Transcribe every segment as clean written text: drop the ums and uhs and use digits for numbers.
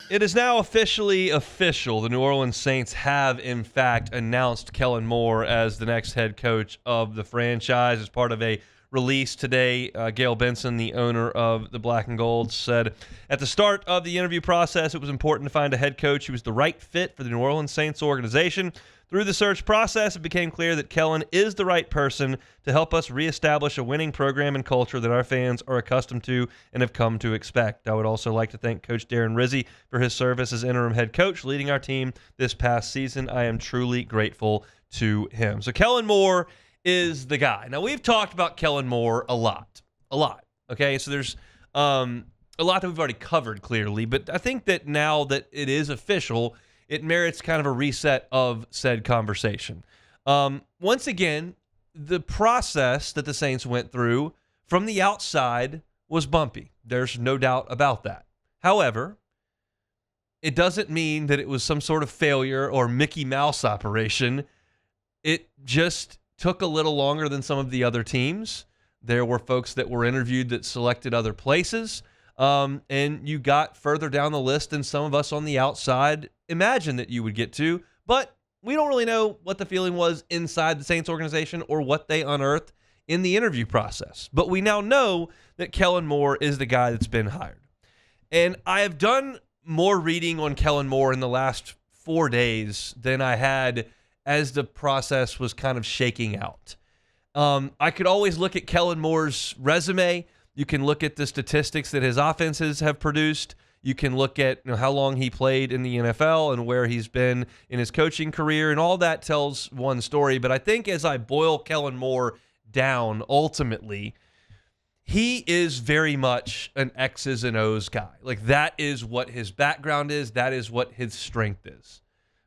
It is now officially official. The New Orleans Saints have, in fact, announced Kellen Moore as the next head coach of the franchise. As part of a release today, Gail Benson, the owner of the Black and Gold, said at the start of the interview process, it was important to find a head coach who was the right fit for the New Orleans Saints organization. Through the search process, it became clear that Kellen is the right person to help us reestablish a winning program and culture that our fans are accustomed to and have come to expect. I would also like to thank Coach Darren Rizzi for his service as interim head coach, leading our team this past season. I am truly grateful to him. So Kellen Moore is the guy. Now, we've talked about Kellen Moore a lot. Okay, so there's a lot that we've already covered clearly, but I think that now that it is official, it merits kind of a reset of said conversation. Once again, the process that the Saints went through from the outside was bumpy. There's no doubt about that. However, it doesn't mean that it was some sort of failure or Mickey Mouse operation. It just took a little longer than some of the other teams. There were folks that were interviewed that selected other places, and you got further down the list than some of us on the outside imagined that you would get to, but we don't really know what the feeling was inside the Saints organization or what they unearthed in the interview process. But we now know that Kellen Moore is the guy that's been hired. And I have done more reading on Kellen Moore in the last 4 days than I had as the process was kind of shaking out. I could always look at Kellen Moore's resume. You can look at the statistics that his offenses have produced. You can look at how long he played in the NFL and where he's been in his coaching career, and all that tells one story. But I think as I boil Kellen Moore down, ultimately, he is very much an X's and O's guy. Like, that is what his background is. That is what his strength is.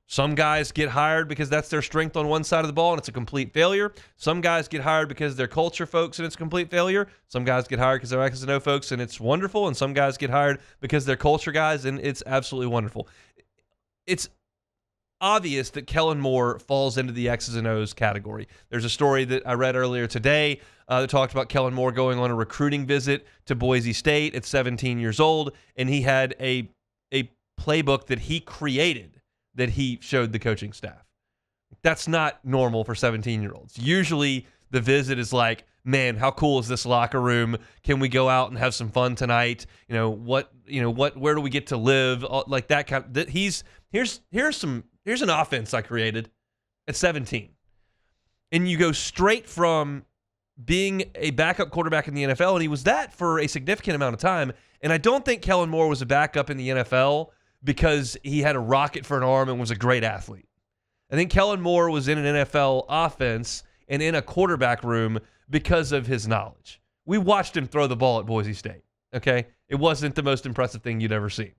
Some guys get hired because that's their strength on one side of the ball, and it's a complete failure. Some guys get hired because they're culture folks, and it's a complete failure. Some guys get hired because they're X's and O folks, and it's wonderful. And some guys get hired because they're culture guys, and it's absolutely wonderful. It's obvious that Kellen Moore falls into the X's and O's category. There's a story that I read earlier today that talked about Kellen Moore going on a recruiting visit to Boise State at 17 years old, and he had a playbook that he created that he showed the coaching staff. That's not normal for 17-year-olds. Usually the visit is like, man, how cool is this locker room? Can we go out and have some fun tonight? Where do we get to live? Like that kind of, here's an offense I created at 17. And you go straight from being a backup quarterback in the NFL, and he was that for a significant amount of time. And I don't think Kellen Moore was a backup in the NFL because he had a rocket for an arm and was a great athlete. I think Kellen Moore was in an NFL offense and in a quarterback room because of his knowledge. We watched him throw the ball at Boise State, okay? It wasn't the most impressive thing you'd ever seen.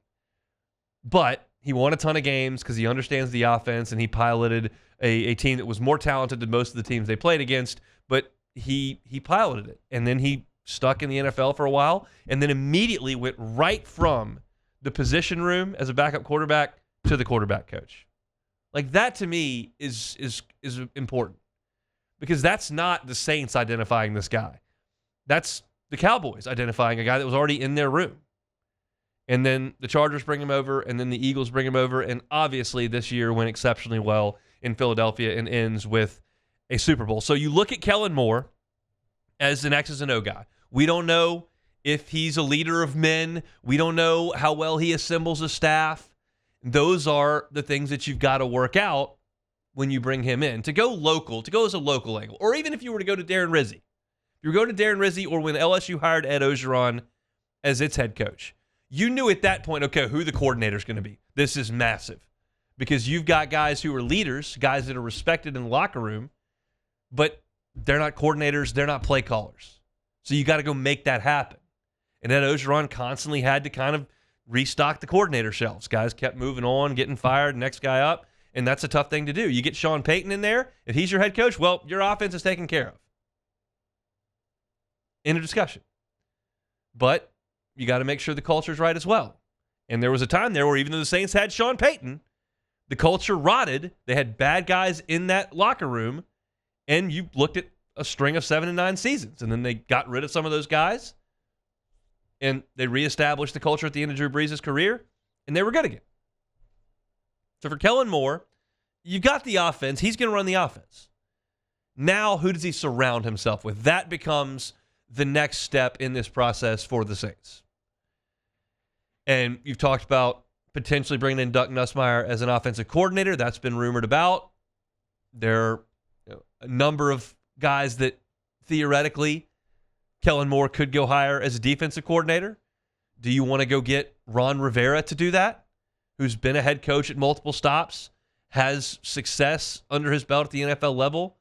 But he won a ton of games because he understands the offense, and he piloted a team that was more talented than most of the teams they played against, but he piloted it. And then he stuck in the NFL for a while, and then immediately went right from the position room as a backup quarterback to the quarterback coach. Like, that to me is important, because that's not the Saints identifying this guy. That's the Cowboys identifying a guy that was already in their room. And then the Chargers bring him over, and then the Eagles bring him over, and obviously this year went exceptionally well in Philadelphia and ends with a Super Bowl. So you look at Kellen Moore as an X's and O guy. We don't know if he's a leader of men. We don't know how well he assembles a staff. Those are the things that you've got to work out when you bring him in. To go as a local angle, or even if you were to go to Darren Rizzi. If you were going to Darren Rizzi, or when LSU hired Ed Ogeron as its head coach, you knew at that point, okay, who the coordinator is going to be. This is massive, because you've got guys who are leaders, guys that are respected in the locker room, but they're not coordinators, they're not play callers. So you got to go make that happen. And Ed Ogeron constantly had to kind of restock the coordinator shelves. Guys kept moving on, getting fired, next guy up, and that's a tough thing to do. You get Sean Payton in there, if he's your head coach, well, your offense is taken care of. End of discussion. But you got to make sure the culture's right as well. And there was a time there where even though the Saints had Sean Payton, the culture rotted. They had bad guys in that locker room, and you looked at a string of 7 and 9 seasons, and then they got rid of some of those guys, and they reestablished the culture at the end of Drew Brees' career, and they were good again. So for Kellen Moore, you've got the offense. He's going to run the offense. Now, who does he surround himself with? That becomes the next step in this process for the Saints. And you've talked about potentially bringing in Doug Nussmeier as an offensive coordinator. That's been rumored about. There are a number of guys that theoretically Kellen Moore could go hire as a defensive coordinator. Do you want to go get Ron Rivera to do that, who's been a head coach at multiple stops, has success under his belt at the NFL level?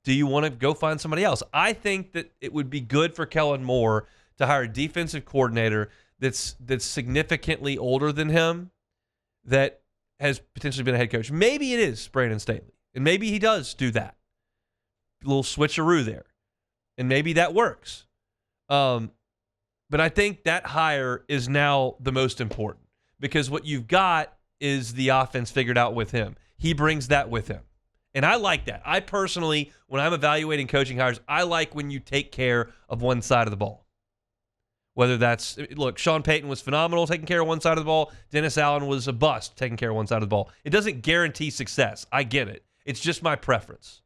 Do you want to go find somebody else? I think that it would be good for Kellen Moore to hire a defensive coordinator that's significantly older than him, that has potentially been a head coach. Maybe it is Brandon Staley, and maybe he does do that. A little switcheroo there, and maybe that works. But I think that hire is now the most important, because what you've got is the offense figured out with him. He brings that with him. And I like that. I personally, when I'm evaluating coaching hires, I like when you take care of one side of the ball. Whether that's, look, Sean Payton was phenomenal taking care of one side of the ball. Dennis Allen was a bust taking care of one side of the ball. It doesn't guarantee success. I get it. It's just my preference.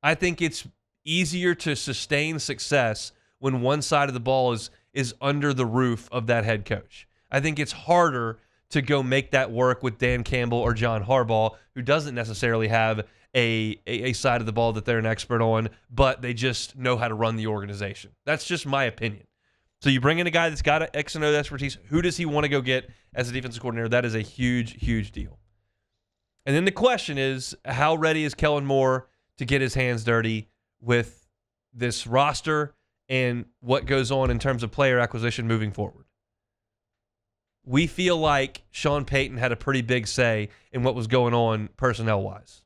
I think it's easier to sustain success when one side of the ball is under the roof of that head coach. I think it's harder to go make that work with Dan Campbell or John Harbaugh, who doesn't necessarily have a side of the ball that they're an expert on, but they just know how to run the organization. That's just my opinion. So you bring in a guy that's got X and O expertise. Who does he want to go get as a defensive coordinator? That is a huge, huge deal. And then the question is, how ready is Kellen Moore to get his hands dirty with this roster and what goes on in terms of player acquisition moving forward? We feel like Sean Payton had a pretty big say in what was going on personnel-wise.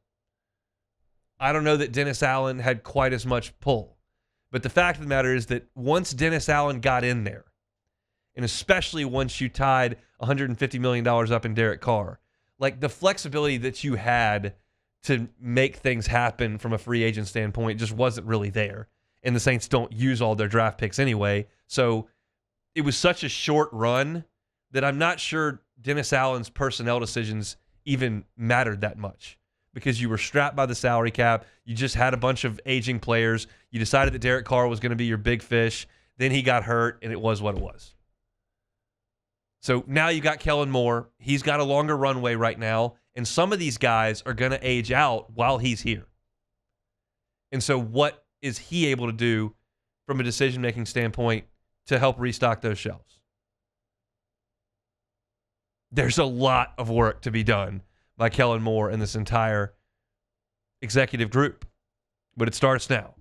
I don't know that Dennis Allen had quite as much pull. But the fact of the matter is that once Dennis Allen got in there, and especially once you tied $150 million up in Derek Carr, like the flexibility that you had to make things happen from a free agent standpoint just wasn't really there. And the Saints don't use all their draft picks anyway. So it was such a short run that I'm not sure Dennis Allen's personnel decisions even mattered that much, because you were strapped by the salary cap. You just had a bunch of aging players. You decided that Derek Carr was going to be your big fish. Then he got hurt, and it was what it was. So now you got Kellen Moore. He's got a longer runway right now, and some of these guys are going to age out while he's here. And so what is he able to do from a decision-making standpoint to help restock those shelves? There's a lot of work to be done by Kellen Moore and this entire executive group, but it starts now.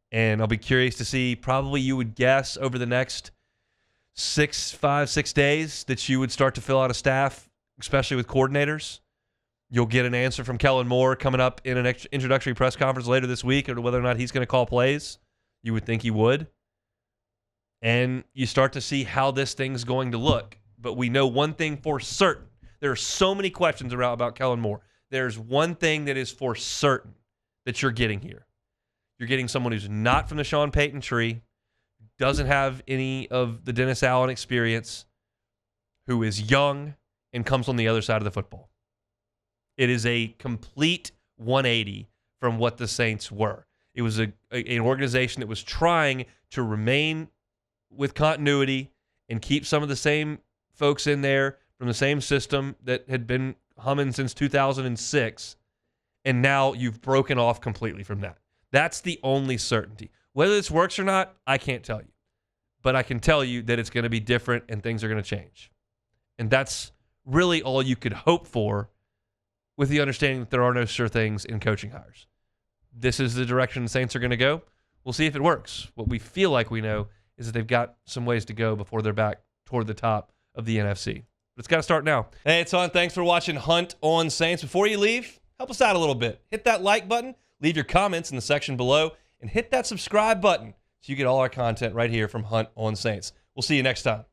And I'll be curious to see, probably you would guess over the next 6 days that you would start to fill out a staff, especially with coordinators. You'll get an answer from Kellen Moore coming up in an introductory press conference later this week, or whether or not he's going to call plays. You would think he would. And you start to see how this thing's going to look. But we know one thing for certain. There are so many questions about Kellen Moore. There's one thing that is for certain that you're getting here. You're getting someone who's not from the Sean Payton tree, doesn't have any of the Dennis Allen experience, who is young and comes on the other side of the football. It is a complete 180 from what the Saints were. It was an organization that was trying to remain with continuity and keep some of the same folks in there from the same system that had been humming since 2006, and now you've broken off completely from that. That's the only certainty. Whether this works or not, I can't tell you. But I can tell you that it's going to be different and things are going to change. And that's really all you could hope for, with the understanding that there are no sure things in coaching hires. This is the direction the Saints are going to go. We'll see if it works. What we feel like we know is that they've got some ways to go before they're back toward the top of the NFC. But it's got to start now. Hey, it's on. Thanks for watching Hunt on Saints. Before you leave, help us out a little bit. Hit that like button, leave your comments in the section below, and hit that subscribe button so you get all our content right here from Hunt on Saints. We'll see you next time.